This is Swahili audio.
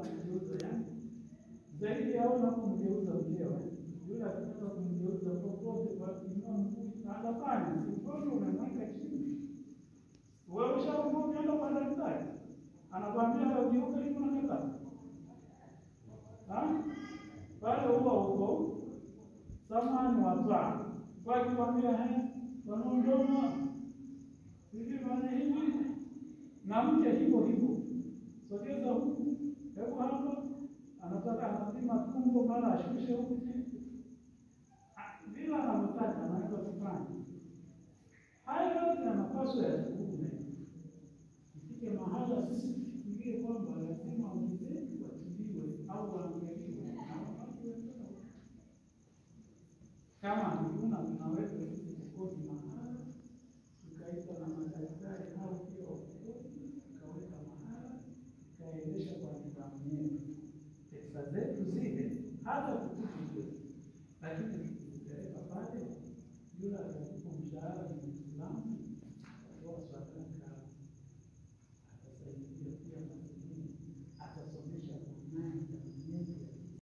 anageuza yani. Zaidi ya ona kumgeuza mkewe. Yule akitaka kumgeuza popote kwa kuinua mguu anafanya. Sikuoni umemweka chini. Wewe ushauri unaenda kwa daktari. Anakuambia wewe ugeuke hivi unataka. Pale huko samani wazaa. Kwa kikwambia wanaondoma hivi maana hivi na mke hivyo sogeza huku hebu hapa anataka anapima tumbo mara ashushe huku chini